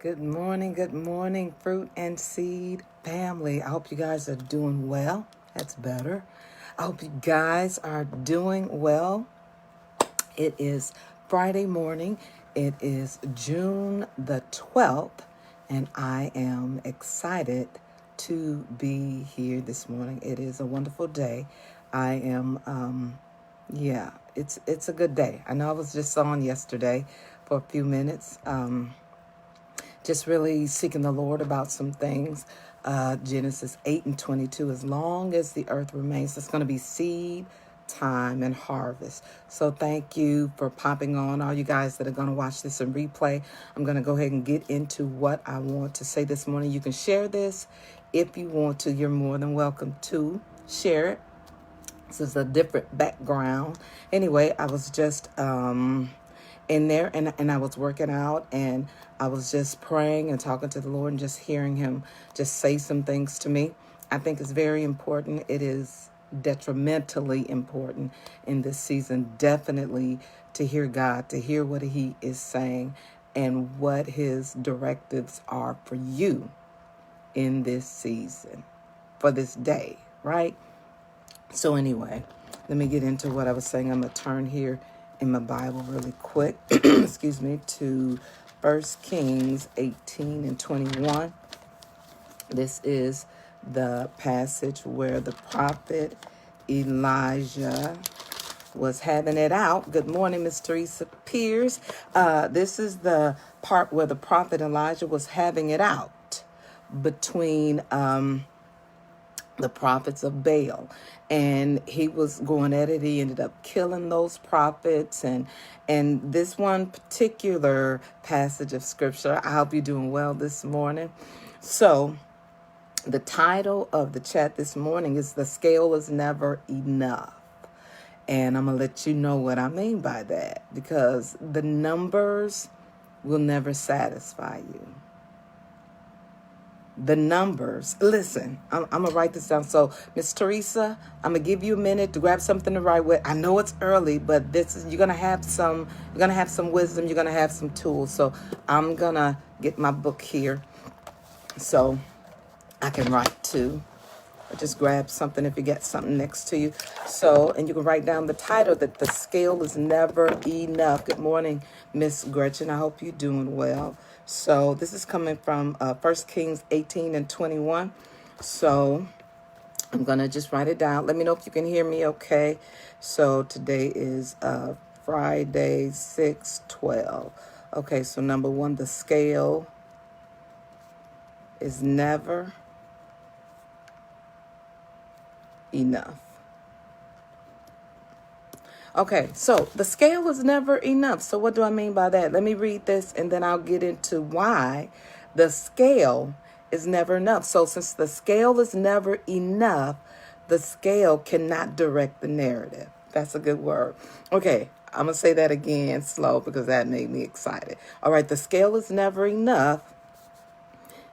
Good morning, fruit and seed family. I hope you guys are doing well. That's better. I hope you guys are doing well. It is Friday morning. It is June the 12th, and I am excited to be here this morning. It is a wonderful day. I am, it's a good day. I know I was just on yesterday for a few minutes. Just really seeking the Lord about some things. Genesis 8:22, as long as the earth remains, it's going to be seed, time, and harvest. So thank you for popping on, all you guys that are going to watch this in replay. I'm going to go ahead and get into what I want to say this morning. You can share this if you want to. You're more than welcome to share it. This is a different background. Anyway, I was just in there and I was working out and I was just praying and talking to the Lord and just hearing him just say some things to me. I think it's very important. It is detrimentally important in this season, definitely, to hear God, to hear what he is saying and what his directives are for you in this season, for this day, right? So anyway, let me get into what I was saying. I'm going to turn here in my Bible really quick, excuse me, to 1 Kings 18 and 21. This is the passage where the prophet Elijah was having it out. Good morning, Miss Teresa Pierce. This is the part where the prophet Elijah was having it out between the prophets of Baal, and he was going at it. He ended up killing those prophets, and this one particular passage of scripture, I hope you're doing well this morning. So the title of the chat this morning is "The Scale is Never Enough," and I'm gonna let you know what I mean by that, because the numbers will never satisfy you. The numbers. Listen, I'm going to write this down. So, Miss Teresa, I'm going to give you a minute to grab something to write with. I know it's early, but you're going to have some wisdom. You're going to have some tools. So I'm going to get my book here so I can write too. Or just grab something if you get something next to you. So, and you can write down the title, that the scale is never enough. Good morning, Miss Gretchen. I hope you're doing well. So this is coming from 1 Kings 18 and 21. So I'm going to just write it down. Let me know if you can hear me okay. So today is Friday, 6/12. Okay, so number one, the scale is never enough. Okay, so the scale is never enough. So what do I mean by that? Let me read this and then I'll get into why the scale is never enough. So since the scale is never enough, the scale cannot direct the narrative. That's a good word. Okay, I'm going to say that again slow because that made me excited. All right, the scale is never enough.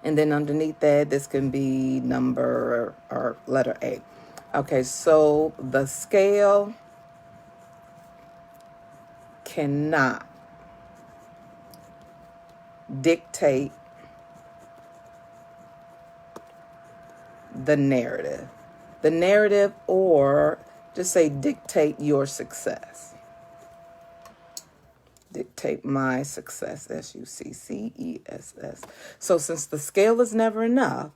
And then underneath that, this can be number or letter A. Okay, so the scale cannot dictate the narrative. The narrative, or just say dictate your success. Dictate my success, success. So since the scale is never enough,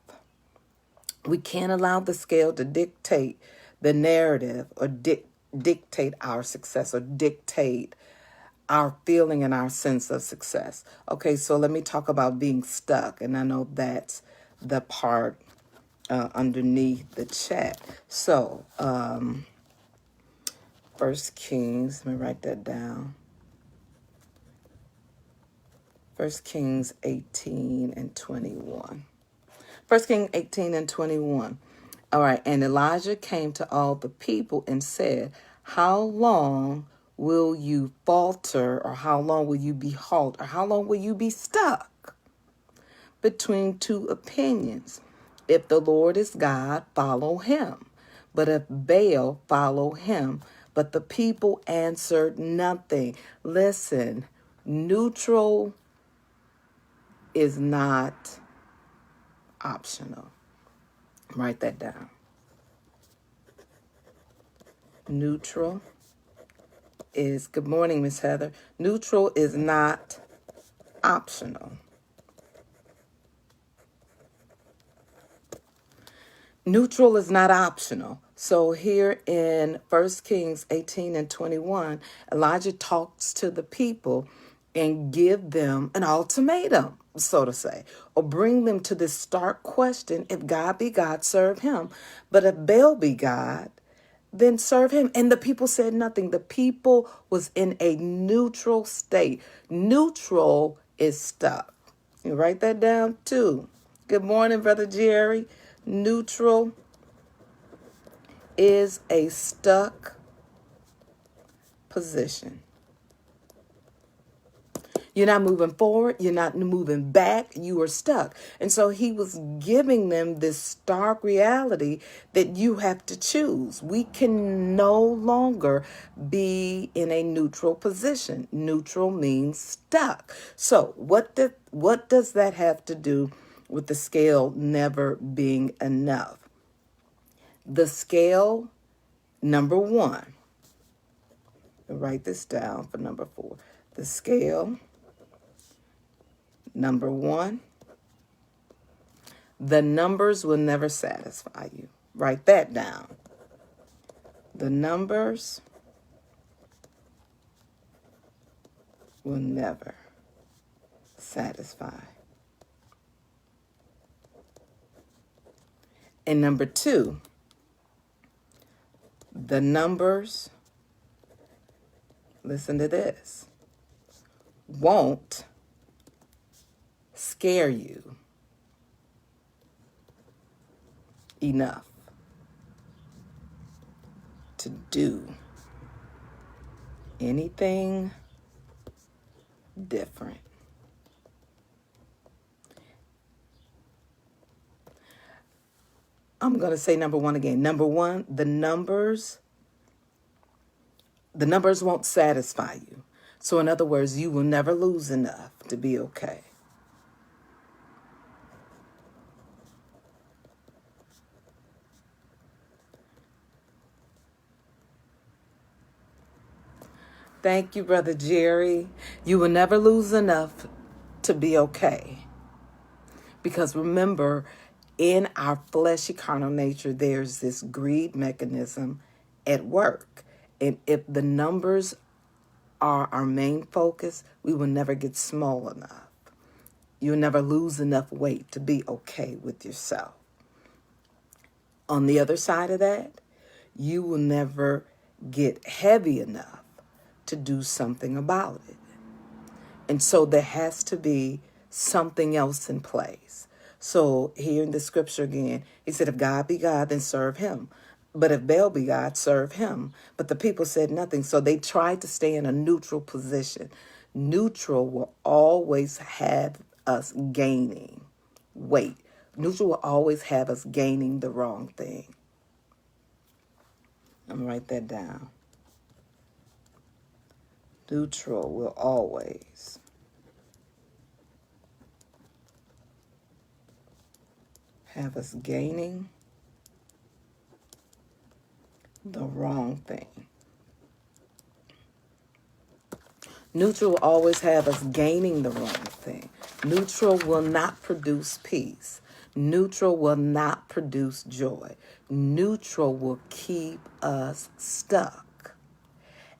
we can't allow the scale to dictate the narrative or dictate our success or dictate our feeling and our sense of success. Okay, so let me talk about being stuck. And I know that's the part underneath the chat. So, 1 Kings, let me write that down. 1 Kings 18 and 21. 1 Kings 18 and 21. All right, and Elijah came to all the people and said, how long will you falter, or how long will you be halt, or how long will you be stuck between two opinions? If the Lord is God, follow him. But if Baal, follow him. But the people answered nothing. Listen, neutral is not optional. Write that down. Neutral is, good morning, Miss Heather. Neutral is not optional. Neutral is not optional. So here in 1 Kings 18 and 21, Elijah talks to the people and give them an ultimatum, so to say, or bring them to this stark question: if God be God, serve him. But if Baal be God, then serve him. And the people said nothing. The people was in a neutral state. Neutral is stuck. You write that down too. Good morning, Brother Jerry. Neutral is a stuck position. You're not moving forward. You're not moving back. You are stuck. And so he was giving them this stark reality that you have to choose. We can no longer be in a neutral position. Neutral means stuck. So what does that have to do with the scale never being enough? The scale, number one, write this down for number 4. The scale, number 1, the numbers will never satisfy you. Write that down. The numbers will never satisfy. And number 2, the numbers, listen to this, won't scare you enough to do anything different. I'm going to say number 1 again. Number 1, the numbers won't satisfy you. So in other words, you will never lose enough to be okay. Thank you, Brother Jerry. You will never lose enough to be okay. Because remember, in our fleshy carnal nature, there's this greed mechanism at work. And if the numbers are our main focus, we will never get small enough. You'll never lose enough weight to be okay with yourself. On the other side of that, you will never get heavy enough to do something about it. And so there has to be something else in place. So here in the scripture again, he said, if God be God, then serve him. But if Baal be God, serve him. But the people said nothing. So they tried to stay in a neutral position. Neutral will always have us gaining weight. Neutral will always have us gaining the wrong thing. I'm going to write that down. Neutral will always have us gaining the wrong thing. Neutral will always have us gaining the wrong thing. Neutral will not produce peace. Neutral will not produce joy. Neutral will keep us stuck.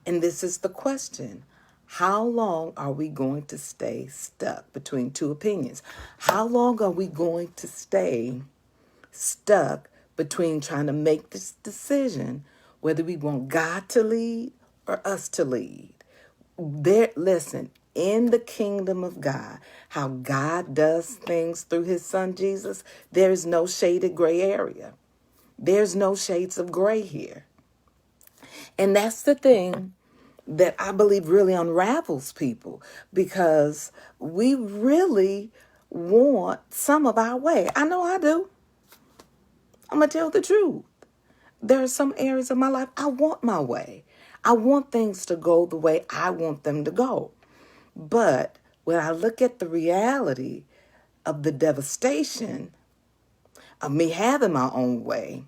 And this is the question. How long are we going to stay stuck between two opinions? How long are we going to stay stuck between trying to make this decision whether we want God to lead or us to lead? Listen, in the kingdom of God, how God does things through his son Jesus, there is no shaded gray area. There's no shades of gray here. And that's the thing that I believe really unravels people, because we really want some of our way. I know I do. I'm going to tell the truth. There are some areas of my life I want my way. I want things to go the way I want them to go. But when I look at the reality, of the devastation of me having my own way,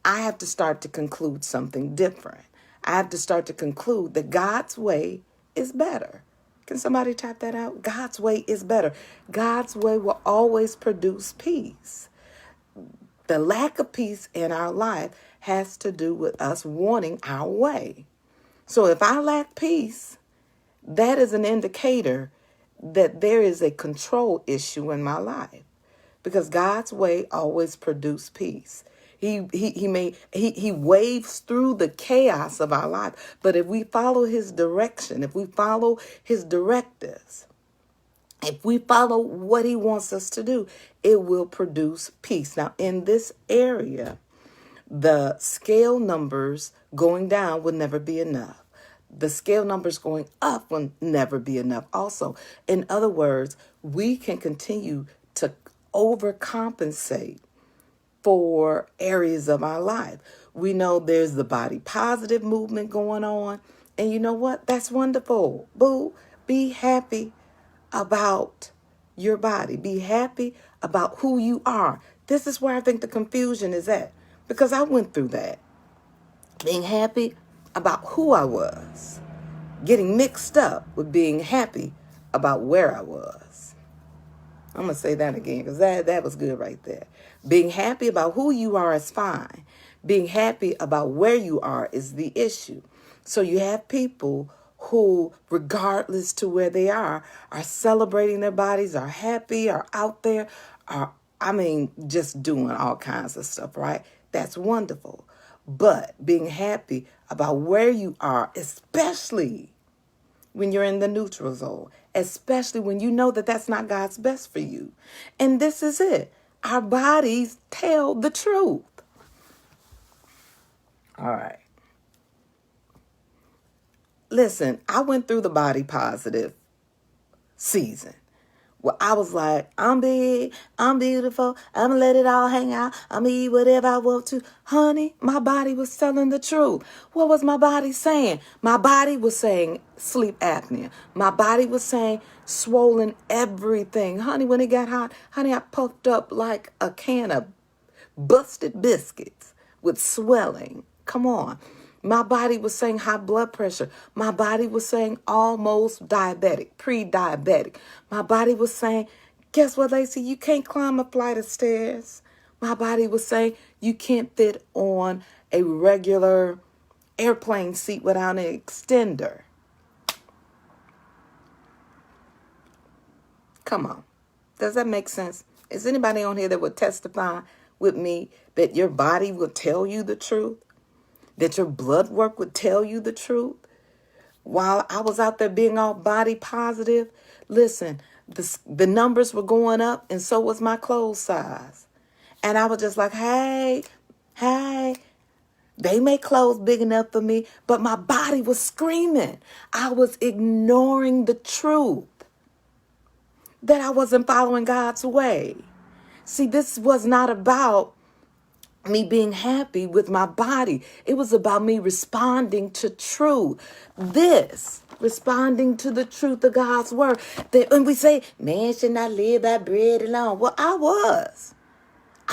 I have to start to conclude something different. I have to start to conclude that God's way is better. Can somebody type that out? God's way is better. God's way will always produce peace. The lack of peace in our life has to do with us wanting our way. So if I lack peace, that is an indicator that there is a control issue in my life, because God's way always produces peace. He waves through the chaos of our life, but if we follow his direction, if we follow his directives, if we follow what he wants us to do, it will produce peace. Now, in this area, the scale numbers going down will never be enough. The scale numbers going up will never be enough also. In other words, we can continue to overcompensate for areas of our life. We know there's the body positive movement going on. And you know what? That's wonderful. Boo, be happy about your body. Be happy about who you are. This is where I think the confusion is at, because I went through that. Being happy about who I was, getting mixed up with being happy about where I was. I'm going to say that again, because that was good right there. Being happy about who you are is fine. Being happy about where you are is the issue. So you have people who, regardless to where they are celebrating their bodies, are happy, are out there, just doing all kinds of stuff, right? That's wonderful. But being happy about where you are, especially when you're in the neutral zone, especially when you know that that's not God's best for you. And this is it. Our bodies tell the truth. All right. Listen, I went through the body positive season. Well, I was like, I'm big, I'm beautiful, I'm gonna let it all hang out, I'm gonna eat whatever I want to. Honey, my body was telling the truth. What was my body saying? My body was saying sleep apnea. My body was saying swollen everything. Honey, when it got hot, honey, I puffed up like a can of busted biscuits with swelling. Come on. My body was saying high blood pressure. My body was saying almost diabetic, pre-diabetic. My body was saying, guess what, Lacey? You can't climb a flight of stairs. My body was saying you can't fit on a regular airplane seat without an extender. Come on. Does that make sense? Is anybody on here that would testify with me that your body will tell you the truth? That your blood work would tell you the truth? While I was out there being all body positive, listen, the numbers were going up, and so was my clothes size. And I was just like, hey, they make clothes big enough for me, but my body was screaming. I was ignoring the truth that I wasn't following God's way. See, this was not about me being happy with my body. It was about me responding to truth. Responding to the truth of God's word. That when we say, man should not live by bread alone. Well, I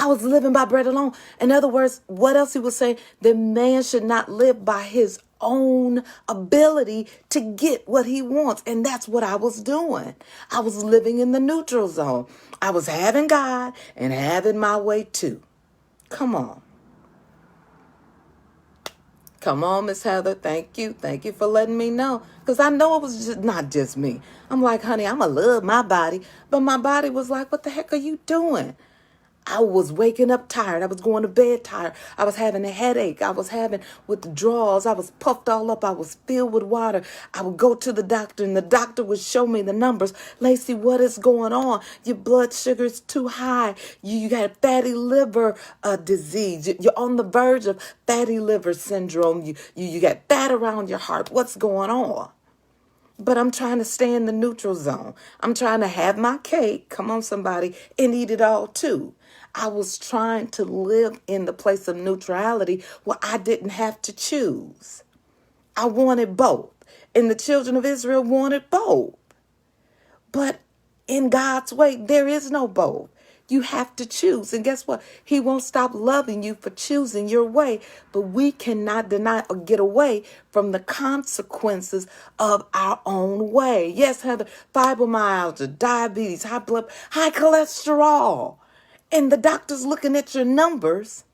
was living by bread alone. In other words, what else he was saying? That man should not live by his own ability to get what he wants. And that's what I was doing. I was living in the neutral zone. I was having God and having my way too. Come on. Come on, Miss Heather. Thank you. Thank you for letting me know. Because I know it was just not just me. I'm like, honey, I'm going to love my body. But my body was like, what the heck are you doing? I was waking up tired. I was going to bed tired. I was having a headache. I was having withdrawals. I was puffed all up. I was filled with water. I would go to the doctor, and the doctor would show me the numbers. Lacey, what is going on? Your blood sugar is too high. You got fatty liver disease. You're on the verge of fatty liver syndrome. You got fat around your heart. What's going on? But I'm trying to stay in the neutral zone. I'm trying to have my cake, come on somebody, and eat it all too. I was trying to live in the place of neutrality where I didn't have to choose. I wanted both. And the children of Israel wanted both. But In God's way, there is no both. You have to choose. And guess what? He won't stop loving you for choosing your way. But we cannot deny or get away from the consequences of our own way. Yes, Heather, fibromyalgia, diabetes, high cholesterol. And the doctor's looking at your numbers.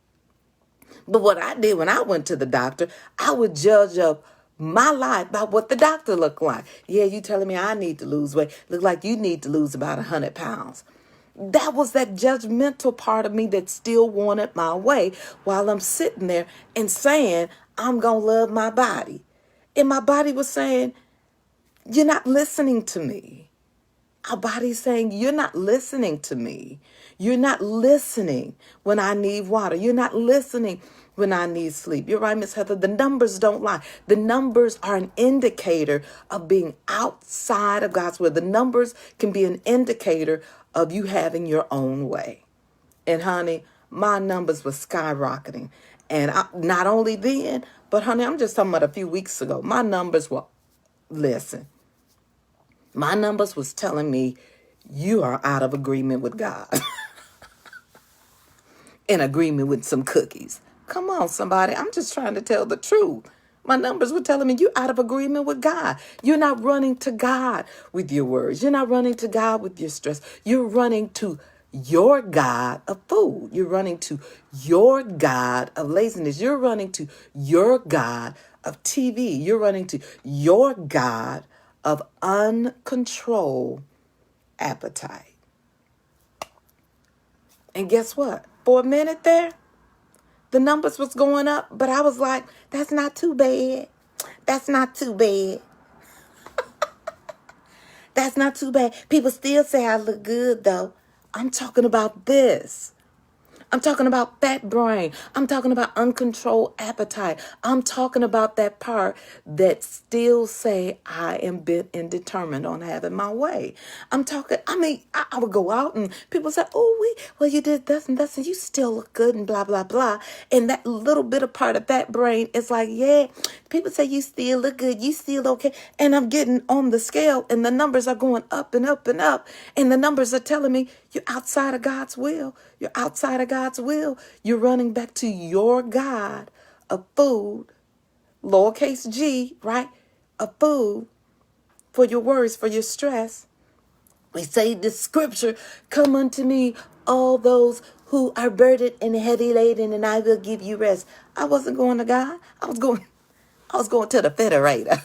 But what I did when I went to the doctor, I would judge up my life by what the doctor looked like. Yeah, you telling me I need to lose weight. Look like you need to lose about 100 pounds. That was that judgmental part of me that still wanted my way while I'm sitting there and saying, I'm going to love my body. And my body was saying, you're not listening to me. Our body's saying, you're not listening to me. You're not listening when I need water. You're not listening when I need sleep. You're right, Miss Heather. The numbers don't lie. The numbers are an indicator of being outside of God's will. The numbers can be an indicator of you having your own way. And honey, my numbers were skyrocketing. And not only then, but honey, I'm just talking about a few weeks ago. My numbers were, listen, my numbers was telling me you are out of agreement with God. In agreement with some cookies. Come on, somebody. I'm just trying to tell the truth. My numbers were telling me you're out of agreement with God. You're not running to God with your words. You're not running to God with your stress. You're running to your God of food. You're running to your God of laziness. You're running to your God of TV. You're running to your God of uncontrolled appetite. And guess what? For a minute there, the numbers was going up, but I was like, that's not too bad. That's not too bad. That's not too bad. People still say I look good, though. I'm talking about this. I'm talking about fat brain. I'm talking about uncontrolled appetite. I'm talking about that part that still say I am bent and determined on having my way. I would go out and people say, well, you did this and this and you still look good and blah, blah, blah. And that little bit of part of that brain is like, yeah, people say you still look good. You still okay. And I'm getting on the scale and the numbers are going up and up and up. And the numbers are telling me you're outside of God's will. You're outside of God's will. You're running back to your God of food, lowercase g, right? Of food for your worries, for your stress. We say the scripture, come unto me, all those who are burdened and heavy laden, and I will give you rest. I wasn't going to God. I was going to the refrigerator.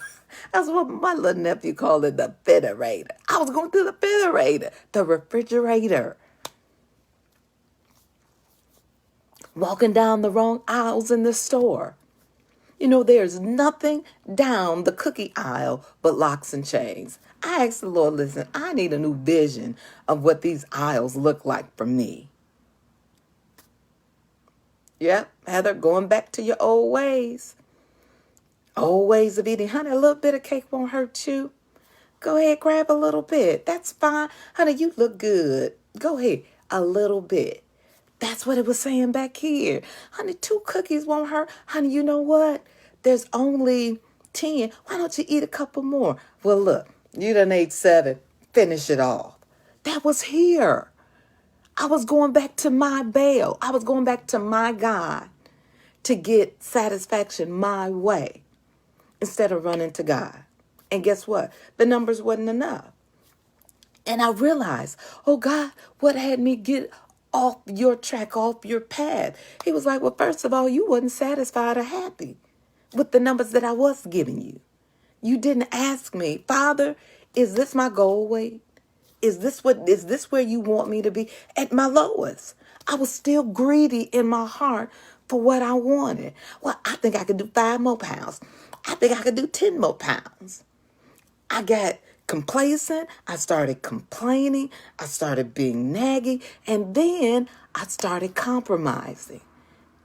That's what my little nephew called it, the refrigerator. I was going to the refrigerator, the refrigerator. Walking down the wrong aisles in the store. You know, there's nothing down the cookie aisle but locks and chains. I asked the Lord, listen, I need a new vision of what these aisles look like for me. Yep, Heather, going back to your old ways. Old ways of eating. Honey, a little bit of cake won't hurt you. Go ahead, grab a little bit. That's fine. Honey, you look good. Go ahead, a little bit. That's what it was saying back here. Honey, 2 cookies won't hurt. Honey, you know what? There's only 10. Why don't you eat a couple more? Well, look, you done ate 7. Finish it off. That was here. I was going back to my Baal. I was going back to my God to get satisfaction my way instead of running to God. And guess what? The numbers wasn't enough. And I realized, oh God, what had me get off your track, off your path? He was like, well, first of all, you wasn't satisfied or happy with the numbers that I was giving you. You didn't ask me, Father, is this my goal weight? Is this where you want me to be? At my lowest, I was still greedy in my heart for what I wanted. Well, I think I could do 5 more pounds. I think I could do 10 more pounds. I got complacent. I started complaining. I started being naggy. And then I started compromising.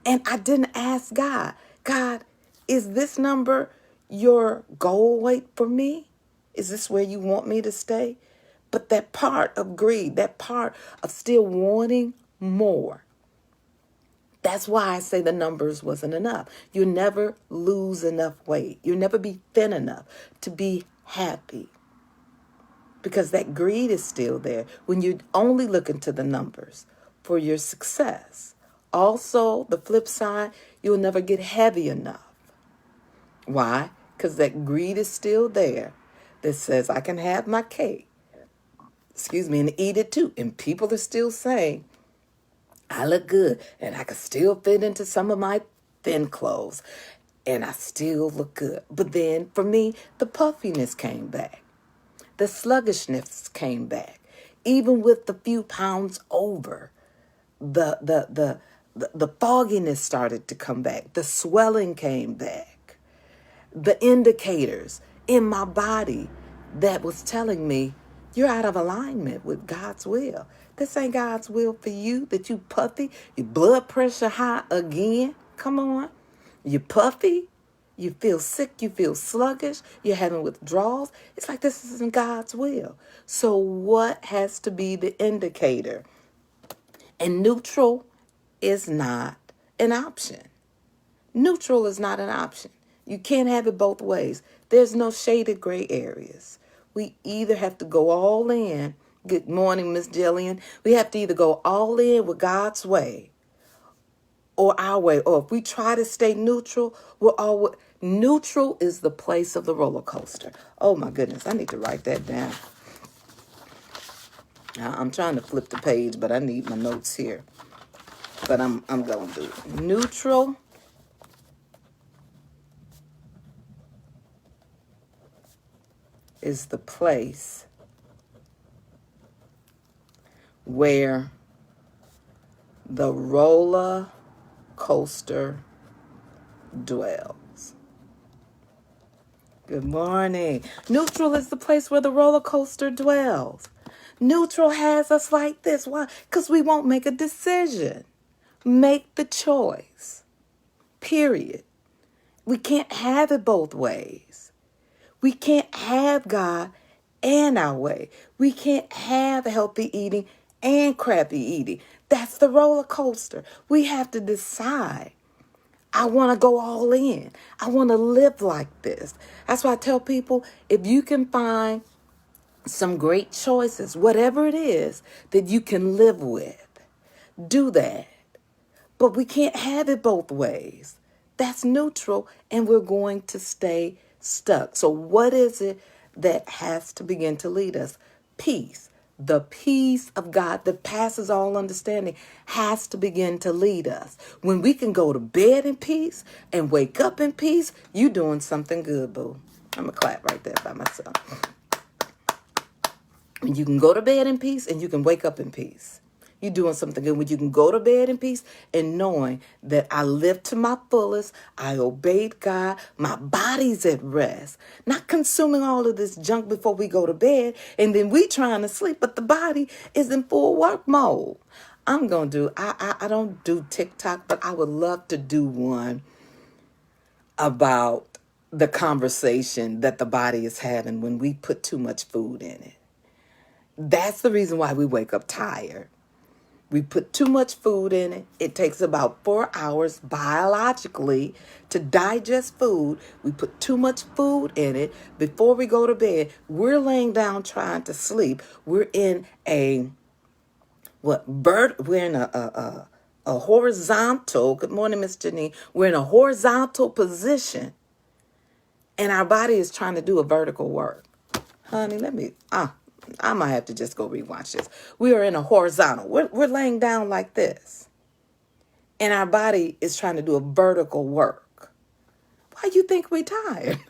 And I didn't ask God, is this number your goal weight for me? Is this where you want me to stay? But that part of greed, that part of still wanting more, that's why I say the numbers wasn't enough. You never lose enough weight. You'll never be thin enough to be happy. because that greed is still there when you're only looking to the numbers for your success. Also, the flip side, you'll never get heavy enough. Why? Because that greed is still there that says, I can have my cake, and eat it too. And people are still saying, I look good and I can still fit into some of my thin clothes and I still look good. But then for me, the puffiness came back. The sluggishness came back. Even with the few pounds over, the fogginess started to come back. The swelling came back. The indicators in my body that was telling me you're out of alignment with God's will. This ain't God's will for you, that you puffy, your blood pressure high again. Come on. You puffy, you feel sick, you feel sluggish, you're having withdrawals. It's like this isn't God's will. So what has to be the indicator? And neutral is not an option. Neutral is not an option. You can't have it both ways. There's no shaded gray areas. We either have to go all in. Good morning, Miss Jillian. We have to either go all in with God's way or our way. Or if we try to stay neutral, we're all neutral is the place of the roller coaster. Oh my goodness, I need to write that down. I'm trying to flip the page, but I need my notes here. But I'm going to do it. Neutral is the place where the roller coaster dwells. Good morning. Neutral is the place where the roller coaster dwells. Neutral has us like this. Why? Because we won't make a decision. Make the choice. Period. We can't have it both ways. We can't have God and our way. We can't have healthy eating and crappy eating. That's the roller coaster. We have to decide. I want to go all in. I want to live like this. That's why I tell people, if you can find some great choices, whatever it is that you can live with, do that. But we can't have it both ways. That's neutral, and we're going to stay stuck. So what is it that has to begin to lead us? Peace. The peace of God that passes all understanding has to begin to lead us. When we can go to bed in peace and wake up in peace, you doing something good, boo. I'm going to clap right there by myself. And you can go to bed in peace and you can wake up in peace. You're doing something good when you can go to bed in peace and knowing that I lived to my fullest, I obeyed God, my body's at rest, not consuming all of this junk before we go to bed, and then we trying to sleep, but the body is in full work mode. I'm going to do, I don't do TikTok, but I would love to do one about the conversation that the body is having when we put too much food in it. That's the reason why we wake up tired. We put too much food in it. It takes about 4 hours biologically to digest food. We put too much food in it before we go to bed. We're laying down trying to sleep. We're in a horizontal. Good morning, Miss Janine. We're in a horizontal position, and our body is trying to do a vertical work. Honey, I might have to just go rewatch this. We are in a horizontal. We're laying down like this. And our body is trying to do a vertical work. Why you think we're tired?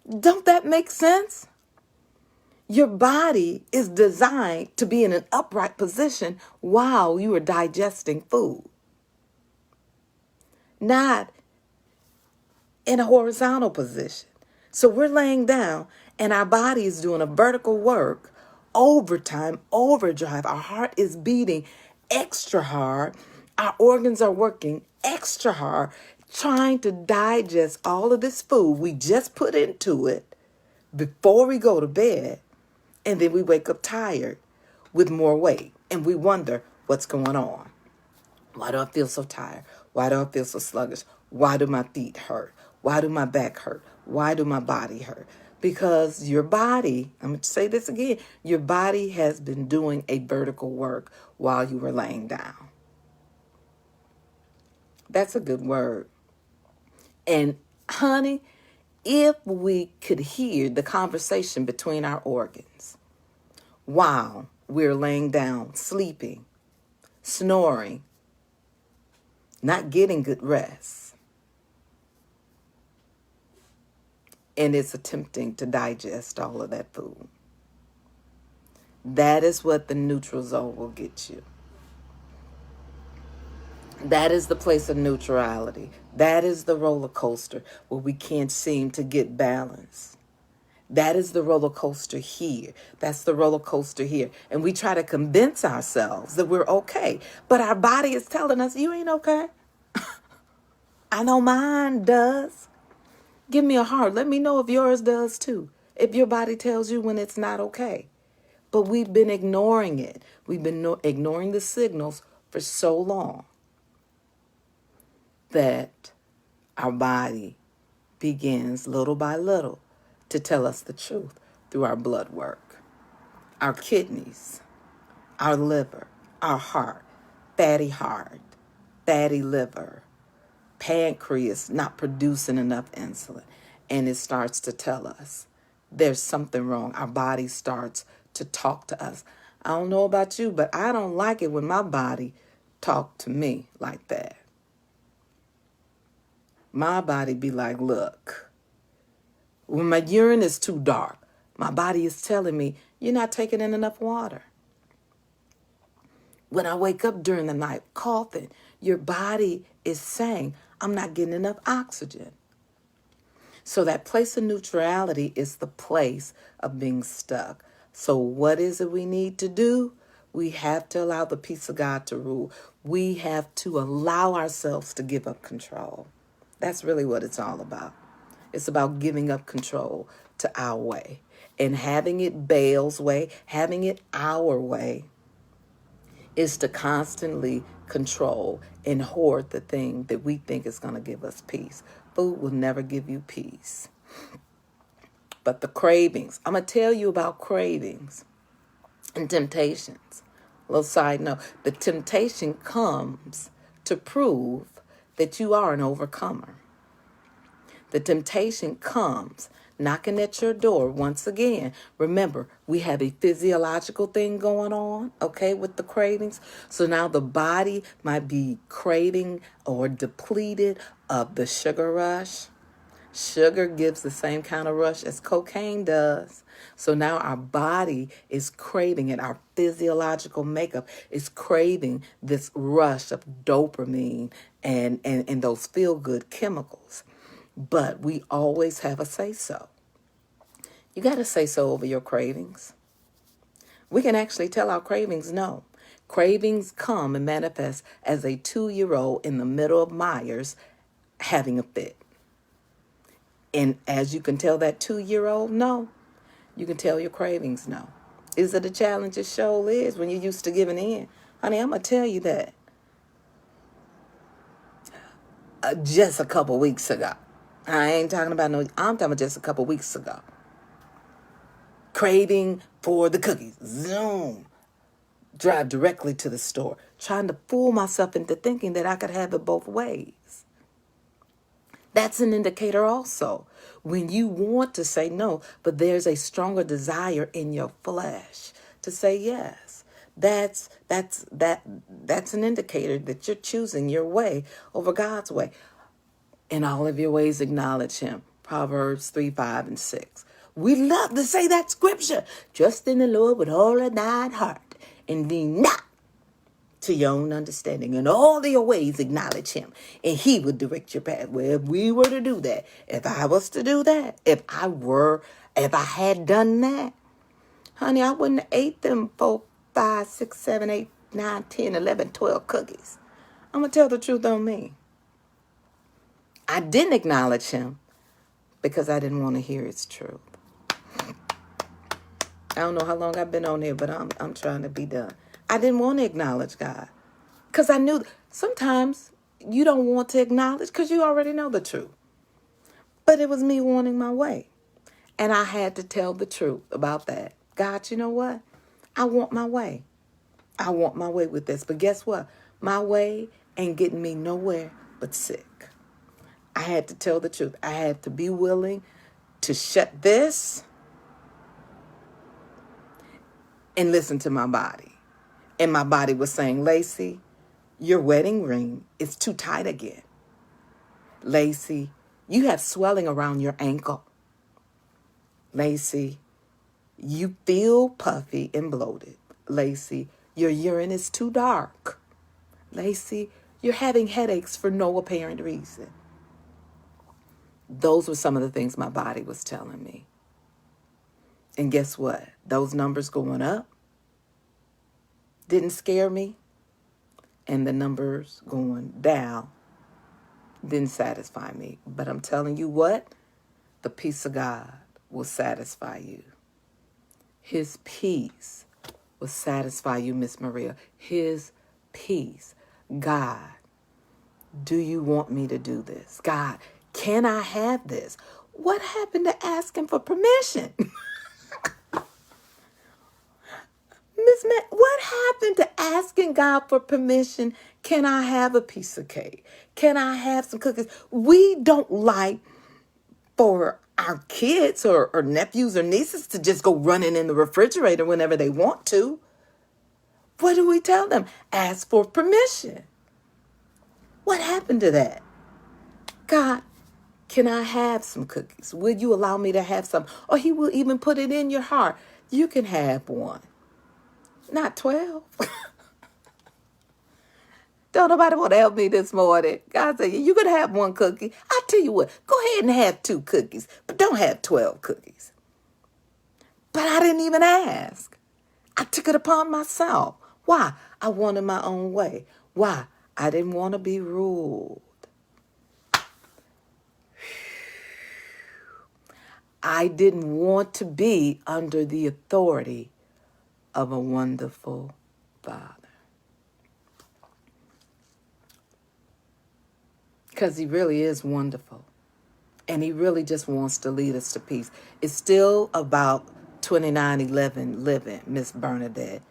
Don't that make sense? Your body is designed to be in an upright position while you are digesting food. Not in a horizontal position. So we're laying down and our body is doing a vertical work, overtime, overdrive. Our heart is beating extra hard. Our organs are working extra hard, trying to digest all of this food we just put into it before we go to bed. And then we wake up tired with more weight. And we wonder what's going on. Why do I feel so tired? Why do I feel so sluggish? Why do my feet hurt? Why do my back hurt? Why do my body hurt? Because your body, I'm going to say this again, your body has been doing a vertical work while you were laying down. That's a good word. And honey, if we could hear the conversation between our organs while we're laying down, sleeping, snoring, not getting good rest, and it's attempting to digest all of that food, that is what the neutral zone will get you. That is the place of neutrality. That is the roller coaster where we can't seem to get balance. That is the roller coaster here. That's the roller coaster here. And we try to convince ourselves that we're okay. But our body is telling us, you ain't okay. I know mine does. Give me a heart. Let me know if yours does too. If your body tells you when it's not okay. But we've been ignoring it. We've been ignoring the signals for so long that our body begins little by little to tell us the truth through our blood work, our kidneys, our liver, our heart, fatty liver, pancreas not producing enough insulin. And it starts to tell us there's something wrong. Our body starts to talk to us. I don't know about you, but I don't like it when my body talks to me like that. My body be like, look, when my urine is too dark, my body is telling me, you're not taking in enough water. When I wake up during the night coughing, your body is saying, I'm not getting enough oxygen. So that place of neutrality is the place of being stuck. So what is it we need to do? We have to allow the peace of God to rule. We have to allow ourselves to give up control. That's really what it's all about. It's about giving up control to our way and having it Baal's way, having it our way is to constantly control and hoard the thing that we think is going to give us peace. Food will never give you peace. But the cravings, I'm going to tell you about cravings and temptations. A little side note, the temptation comes to prove that you are an overcomer. The temptation comes knocking at your door once again. Remember, we have a physiological thing going on, okay, with the cravings. So now the body might be craving or depleted of the sugar rush. Sugar gives the same kind of rush as cocaine does. So now our body is craving it. Our physiological makeup is craving this rush of dopamine and those feel-good chemicals. But we always have a say-so. You got to say so over your cravings. We can actually tell our cravings no. Cravings come and manifest as a 2-year-old in the middle of Myers having a fit. And as you can tell that 2-year-old no, you can tell your cravings no. Is it a challenge? It sure is when you're used to giving in. Honey, I'm going to tell you that. Just a couple weeks ago. I ain't talking about no, I'm talking about just a couple weeks ago. Craving for the cookies. Zoom. Drive directly to the store. Trying to fool myself into thinking that I could have it both ways. That's an indicator also. When you want to say no, but there's a stronger desire in your flesh to say yes. That's an indicator that you're choosing your way over God's way. In all of your ways, acknowledge him. Proverbs 3, 5, and 6. We love to say that scripture. Trust in the Lord with all of thine heart, and lean not to your own understanding. In all of your ways, acknowledge him, and he will direct your path. Well, if we were to do that, if I was to do that, if I had done that, honey, I wouldn't have ate them 4, 5, 6, 7, 8, 9, 10, 11, 12 cookies. I'm going to tell the truth on me. I didn't acknowledge him because I didn't want to hear his truth. I don't know how long I've been on here, but I'm trying to be done. I didn't want to acknowledge God because I knew sometimes you don't want to acknowledge because you already know the truth. But it was me wanting my way. And I had to tell the truth about that. God, you know what? I want my way. I want my way with this. But guess what? My way ain't getting me nowhere but sick. I had to tell the truth. I had to be willing to shut this and listen to my body. And my body was saying, Lacey, your wedding ring is too tight again. Lacey, you have swelling around your ankle. Lacey, you feel puffy and bloated. Lacey, your urine is too dark. Lacey, you're having headaches for no apparent reason. Those were some of the things my body was telling me. And guess what? Those numbers going up didn't scare me. And the numbers going down didn't satisfy me. But I'm telling you what, the peace of God will satisfy you. His peace will satisfy you, Miss Maria. His peace. God, do you want me to do this? God, can I have this? What happened to asking for permission? Miss Matt, what happened to asking God for permission? Can I have a piece of cake? Can I have some cookies? We don't like for our kids or nephews or nieces to just go running in the refrigerator whenever they want to. What do we tell them? Ask for permission. What happened to that? God, can I have some cookies? Will you allow me to have some? Or he will even put it in your heart. You can have one. Not 12. Don't nobody want to help me this morning. God said, you could have one cookie. I tell you what, go ahead and have 2 cookies, but don't have 12 cookies. But I didn't even ask. I took it upon myself. Why? I wanted my own way. Why? I didn't want to be ruled. I didn't want to be under the authority of a wonderful Father. Because he really is wonderful. And he really just wants to lead us to peace. It's still about 2911 living, Miss Bernadette.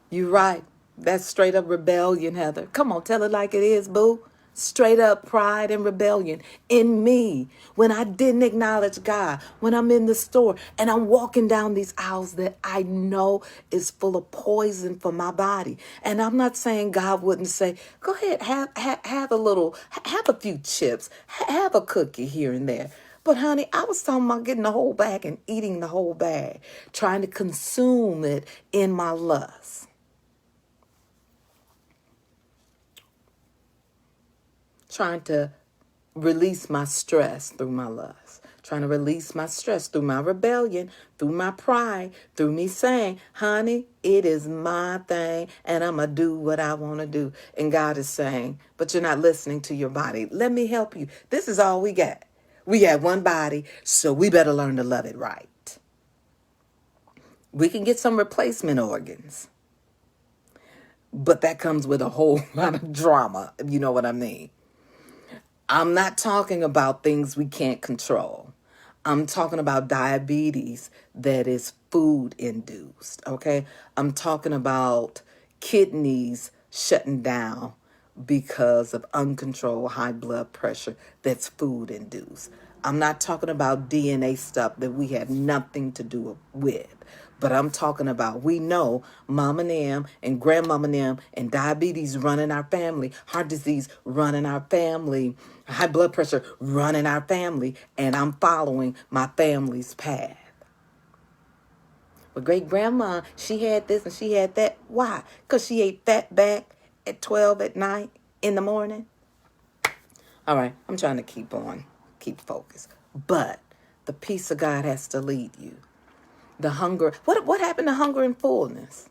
You're right. That's straight up rebellion, Heather. Come on, tell it like it is, boo. Straight up pride and rebellion in me. When I didn't acknowledge God, when I'm in the store and I'm walking down these aisles that I know is full of poison for my body. And I'm not saying God wouldn't say, go ahead, have a few chips, have a cookie here and there. But honey, I was talking about getting the whole bag and eating the whole bag, trying to consume it in my lust. Trying to release my stress through my lust. Trying to release my stress through my rebellion, through my pride, through me saying, honey, it is my thing and I'm going to do what I want to do. And God is saying, but you're not listening to your body. Let me help you. This is all we got. We got one body, so we better learn to love it right. We can get some replacement organs, but that comes with a whole lot of drama, if you know what I mean. I'm not talking about things we can't control. I'm talking about diabetes that is food induced, okay? I'm talking about kidneys shutting down because of uncontrolled high blood pressure that's food induced. I'm not talking about DNA stuff that we have nothing to do with. But I'm talking about, we know mom and them and grandmama and them and diabetes running our family, heart disease running our family, high blood pressure running our family, and I'm following my family's path. But great grandma, she had this and she had that. Why? Because she ate fat back at 12 at night in the morning. All right, I'm trying to keep focused. But the peace of God has to lead you. The hunger. What happened to hunger and fullness?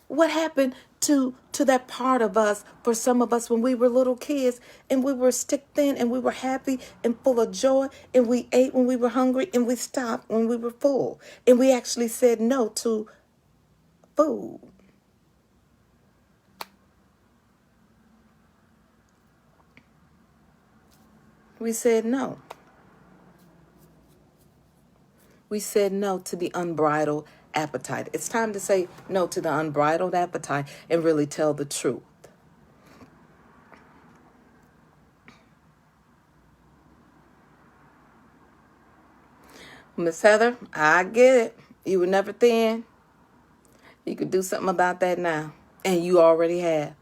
What happened to that part of us, for some of us, when we were little kids and we were stick thin and we were happy and full of joy and we ate when we were hungry and we stopped when we were full and we actually said no to food. We said no. We said no to the unbridled appetite. It's time to say no to the unbridled appetite and really tell the truth. Miss Heather, I get it. You were never thin. You could do something about that now. And you already have.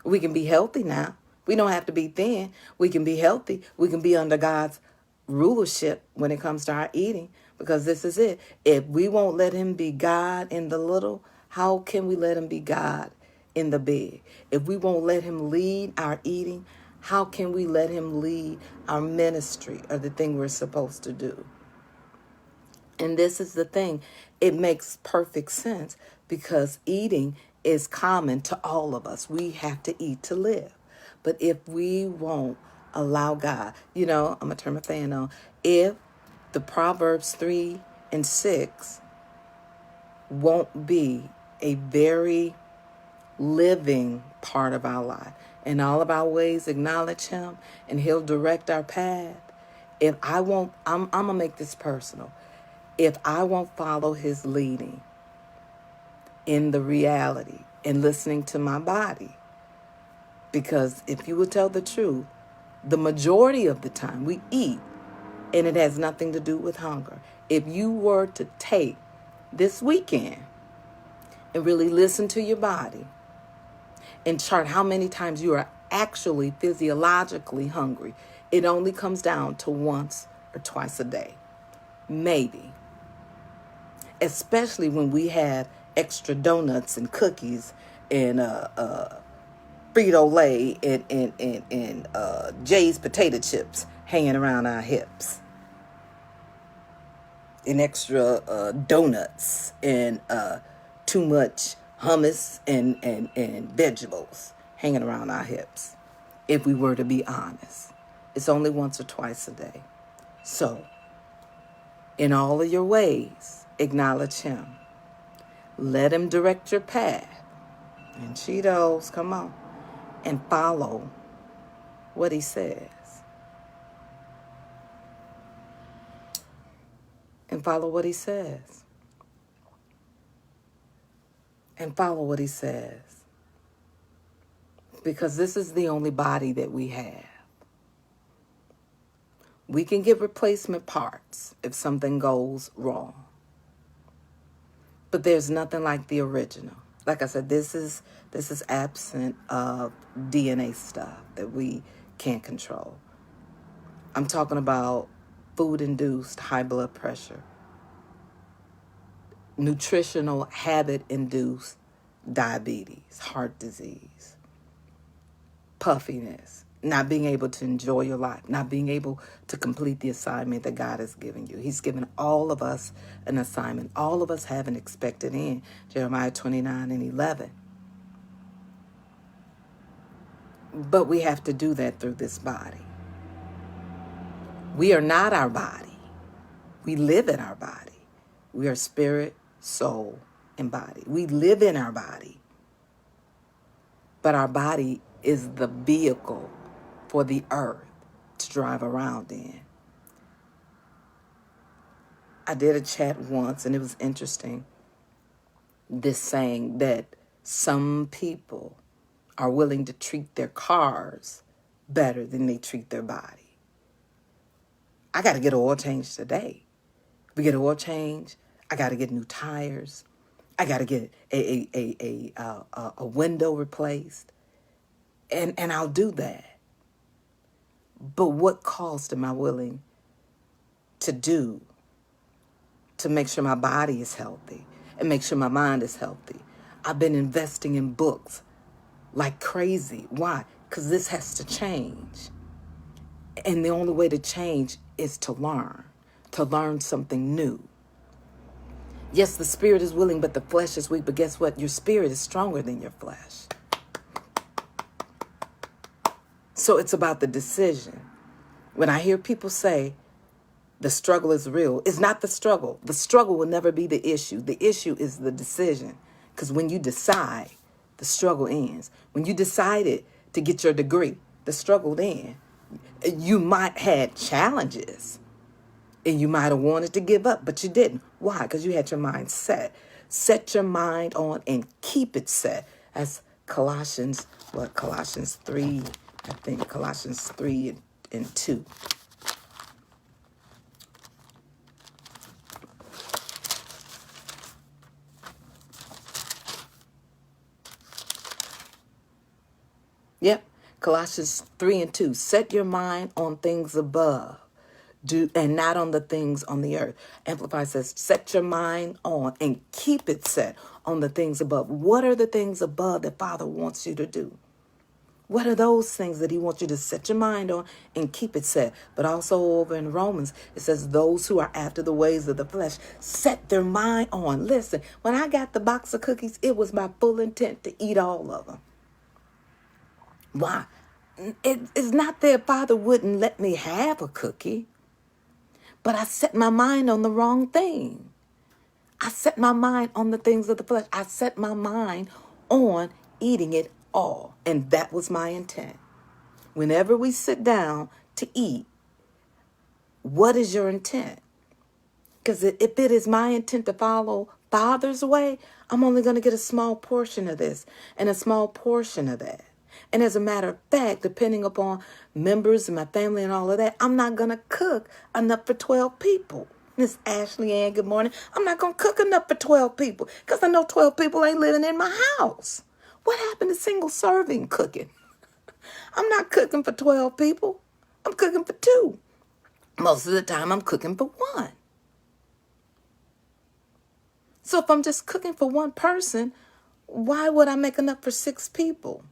We can be healthy now. We don't have to be thin. We can be healthy. We can be under God's rulership when it comes to our eating. Because this is it. If we won't let him be God in the little, how can we let him be God in the big? If we won't let him lead our eating, how can we let him lead our ministry or the thing we're supposed to do? And this is the thing. It makes perfect sense because eating is common to all of us. We have to eat to live. But if we won't allow God, I'm going to turn my fan on. If the Proverbs 3 and 6 won't be a very living part of our life, in all of our ways acknowledge him and he'll direct our path. If I won't, I'm going to make this personal. If I won't follow his leading in the reality and listening to my body, because if you will tell the truth, the majority of the time we eat and it has nothing to do with hunger. If you were to take this weekend and really listen to your body and chart how many times you are actually physiologically hungry, it only comes down to once or twice a day, maybe. Especially when we have extra donuts and cookies and Frito-Lay and Jay's potato chips hanging around our hips. And extra donuts and too much hummus and vegetables hanging around our hips. If we were to be honest, it's only once or twice a day. So, in all of your ways, acknowledge him. Let him direct your path. And Cheetos, come on. And follow what he says. And follow what he says. And follow what he says. Because this is the only body that we have. We can get replacement parts if something goes wrong. But there's nothing like the original. Like I said, this is absent of DNA stuff that we can't control. I'm talking about food-induced high blood pressure, nutritional habit-induced diabetes, heart disease, puffiness, not being able to enjoy your life, not being able to complete the assignment that God has given you. He's given all of us an assignment. All of us have an expected end. Jeremiah 29 and 11. But we have to do that through this body. We are not our body. We live in our body. We are spirit, soul, and body. We live in our body. But our body is the vehicle for the earth to drive around in. I did a chat once and it was interesting. This saying that some people are willing to treat their cars better than they treat their body. I got to get an oil change today. We get an oil change. I got to get new tires. I got to get a window replaced. And I'll do that. But what cost am I willing to do to make sure my body is healthy and make sure my mind is healthy? I've been investing in books like crazy. Why? Because this has to change. And the only way to change is to learn something new. Yes, the spirit is willing, but the flesh is weak. But guess what? Your spirit is stronger than your flesh. So it's about the decision. When I hear people say the struggle is real, it's not the struggle. The struggle will never be the issue. The issue is the decision. Because when you decide, the struggle ends. When you decided to get your degree, the struggle ends. You might have challenges, And you might have wanted to give up, but you didn't. Why? Because you had your mind set. Set your mind on and keep it set. As Colossians 3, I think Colossians 3 and 2. Yep, Colossians 3 and 2. Set your mind on things above, and not on the things on the earth. Amplified says, set your mind on and keep it set on the things above. What are the things above that Father wants you to do? What are those things that he wants you to set your mind on and keep it set? But also over in Romans, it says those who are after the ways of the flesh set their mind on. Listen, when I got the box of cookies, it was my full intent to eat all of them. Why? It's not that Father wouldn't let me have a cookie, but I set my mind on the wrong thing. I set my mind on the things of the flesh. I set my mind on eating it all. And that was my intent. Whenever we sit down to eat, what is your intent? Because if it is my intent to follow Father's way, I'm only going to get a small portion of this and a small portion of that. And as a matter of fact, depending upon members and my family and all of that, I'm not going to cook enough for 12 people. Miss Ashley Ann, good morning. I'm not going to cook enough for 12 people because I know 12 people ain't living in my house. What happened to single serving cooking? I'm not cooking for 12 people. I'm cooking for 2. Most of the time, I'm cooking for 1. So if I'm just cooking for 1 person, why would I make enough for 6 people?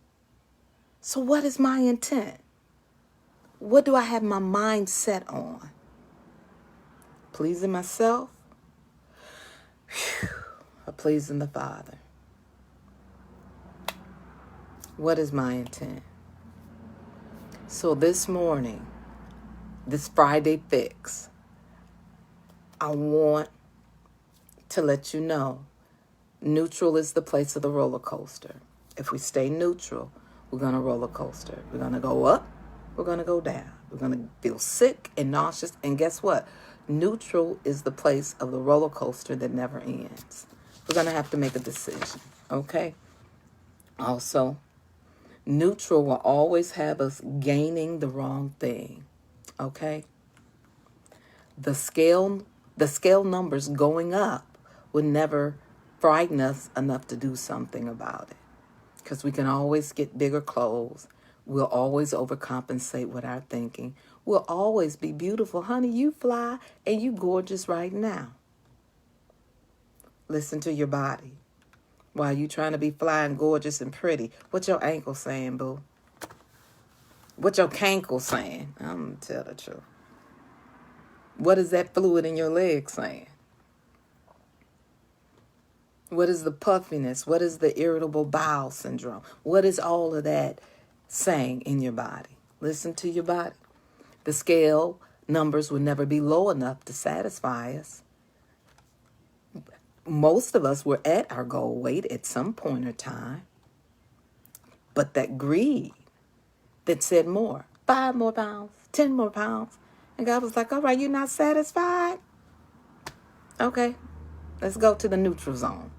So what is my intent? What do I have my mind set on? Pleasing myself? Or pleasing the Father? What is my intent? So this morning, this Friday fix, I want to let you know, neutral is the place of the roller coaster. If we stay neutral, we're going to roller coaster. We're going to go up. We're going to go down. We're going to feel sick and nauseous. And guess what? Neutral is the place of the roller coaster that never ends. We're going to have to make a decision. Okay? Also, neutral will always have us gaining the wrong thing. Okay? The scale numbers going up would never frighten us enough to do something about it. Because we can always get bigger clothes. We'll always overcompensate with our thinking. We'll always be beautiful. Honey, you fly and you gorgeous right now. Listen to your body. While you trying to be fly and gorgeous and pretty, what your ankle saying, boo? What your cankle saying? I'm going to tell the truth. What is that fluid in your leg saying? What is the puffiness? What is the irritable bowel syndrome? What is all of that saying in your body? Listen to your body. The scale numbers will never be low enough to satisfy us. Most of us were at our goal weight at some point in time. But that greed that said more, 5 more pounds, 10 more pounds. And God was like, all right, you're not satisfied? Okay, let's go to the neutral zone.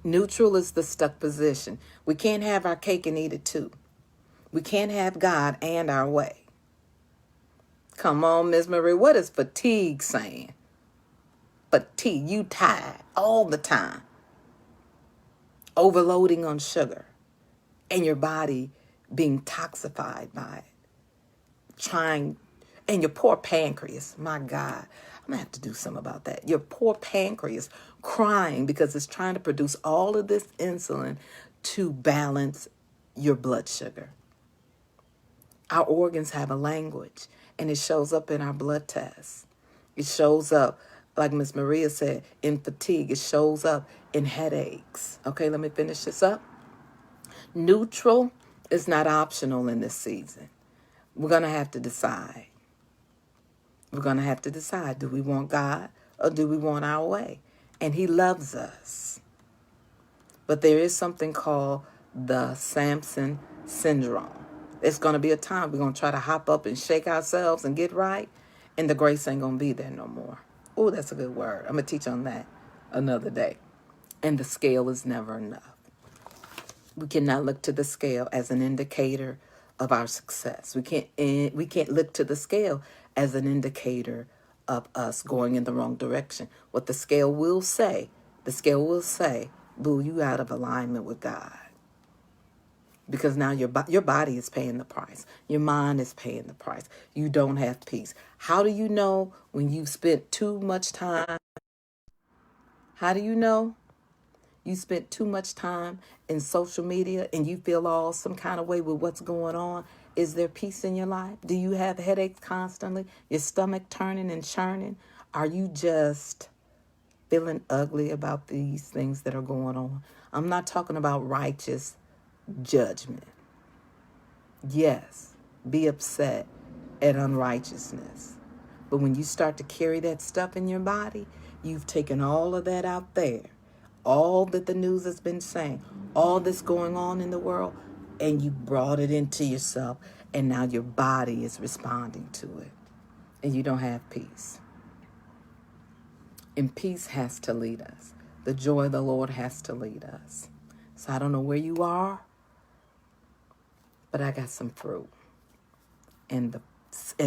Neutral is the stuck position. We can't have our cake and eat it too. We can't have God and our way. Come on, Miss Marie, what is fatigue saying? Fatigue, you tired all the time. Overloading on sugar. And your body being toxified by it. And your poor pancreas, my God. I'm going to have to do something about that. Your poor pancreas crying because it's trying to produce all of this insulin to balance your blood sugar. Our organs have a language, and it shows up in our blood tests. It shows up, like Miss Maria said, in fatigue. It shows up in headaches. Okay, let me finish this up. Neutral is not optional in this season. We're going to have to decide. We're going to have to decide, do we want God or do we want our way? And he loves us. But there is something called the Samson Syndrome. It's going to be a time we're going to try to hop up and shake ourselves and get right. and the grace ain't going to be there no more. Oh, that's a good word. I'm going to teach on that another day. And the scale is never enough. We cannot look to the scale as an indicator of our success. We can't look to the scale as an indicator of us going in the wrong direction. What the scale will say, boo, you out of alignment with God. Because now your body is paying the price. Your mind is paying the price. You don't have peace. How do you know when you've spent too much time? How do you know you spent too much time in social media and you feel all some kind of way with what's going on? Is there peace in your life? Do you have headaches constantly? Your stomach turning and churning? Are you just feeling ugly about these things that are going on? I'm not talking about righteous judgment. Yes, be upset at unrighteousness. But when you start to carry that stuff in your body, you've taken all of that out there, all that the news has been saying, all that's going on in the world, and you brought it into yourself, and now your body is responding to it, and you don't have peace. And peace has to lead us. The joy of the Lord has to lead us. So I don't know where you are, but I got some fruit. And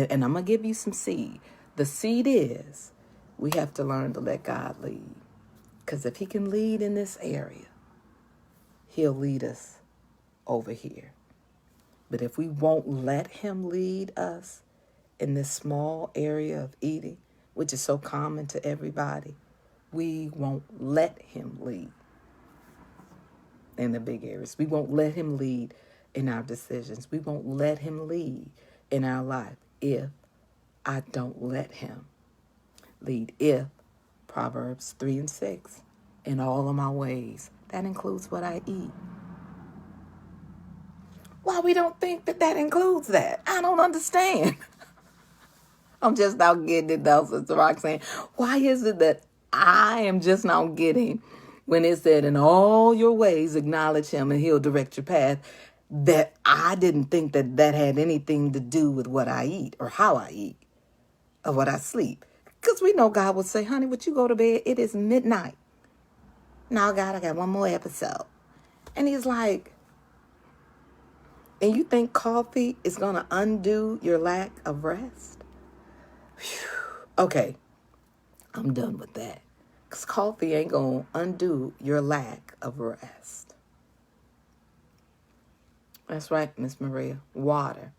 I'm going to give you some seed. The seed is we have to learn to let God lead. Because if he can lead in this area, he'll lead us over here. But if we won't let him lead us in this small area of eating, which is so common to everybody, we won't let him lead in the big areas. We won't let him lead in our decisions. We won't let him lead in our life if I don't let him lead. If Proverbs 3:6, in all of my ways, that includes what I eat. Why we don't think that includes that? I don't understand. I'm just now getting it though, Sister Roxanne. Why is it that I am just now getting when it said, in all your ways, acknowledge him and he'll direct your path, that I didn't think that had anything to do with what I eat or how I eat or what I sleep. Because we know God will say, honey, would you go to bed? It is midnight. Now, God, I got one more episode. And he's like, and you think coffee is going to undo your lack of rest? Whew. Okay, I'm done with that. Because coffee ain't going to undo your lack of rest. That's right, Miss Maria. Water.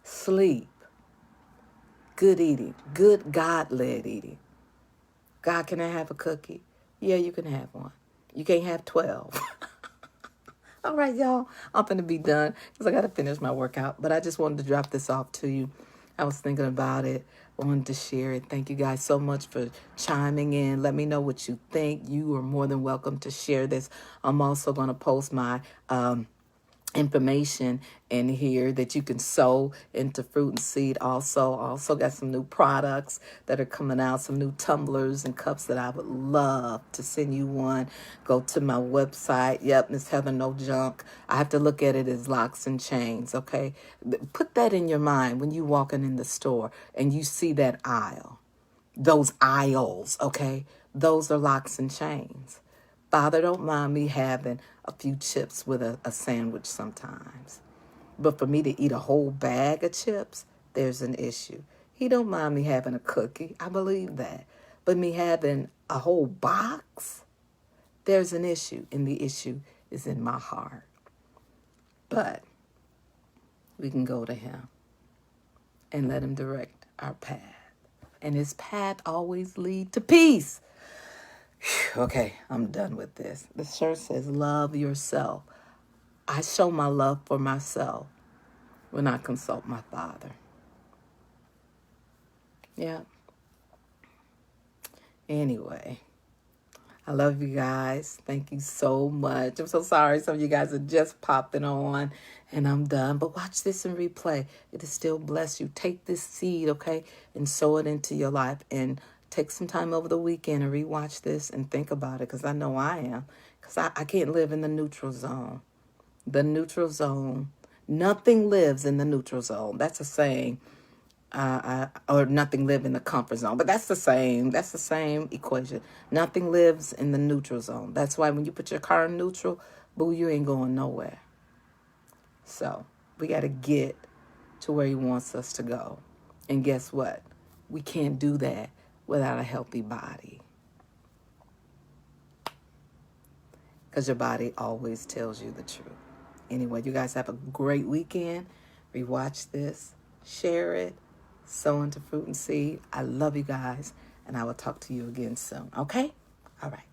Sleep. Good eating. Good God-led eating. God, can I have a cookie? Yeah, you can have one. You can't have 12. All right, y'all. I'm going to be done because I got to finish my workout. But I just wanted to drop this off to you. I was thinking about it. I wanted to share it. Thank you guys so much for chiming in. Let me know what you think. You are more than welcome to share this. I'm also going to post my information in here that you can sow into fruit and seed. Also got some new products that are coming out, some new tumblers and cups that I would love to send you one. Go to my website. Yep, Miss Heather No Junk. I have to look at it as locks and chains, okay? Put that in your mind when you walking in the store and you see that aisle. Those aisles, okay? Those are locks and chains. Father, don't mind me having a few chips with a sandwich sometimes. But for me to eat a whole bag of chips, there's an issue. He don't mind me having a cookie. I believe that. But me having a whole box, there's an issue. And the issue is in my heart. But we can go to him and let him direct our path. And his path always lead to peace. Okay, I'm done with this. The shirt says, love yourself. I show my love for myself when I consult my Father. Yeah. Anyway, I love you guys. Thank you so much. I'm so sorry some of you guys are just popping on and I'm done. But watch this in replay. It'll still bless you. Take this seed, okay, and sow it into your life. And take some time over the weekend and rewatch this and think about it, because I know I am. Because I can't live in the neutral zone. The neutral zone Nothing lives in the neutral zone. That's a saying. Or nothing live in the comfort zone. But that's the same. That's the same equation. Nothing lives in the neutral zone. That's why when you put your car in neutral, boo, you ain't going nowhere. So we got to get to where he wants us to go. And guess what? We can't do that without a healthy body. Because your body always tells you the truth. Anyway, you guys have a great weekend. Rewatch this. Share it. Sow into fruit and seed. I love you guys. And I will talk to you again soon. Okay? All right.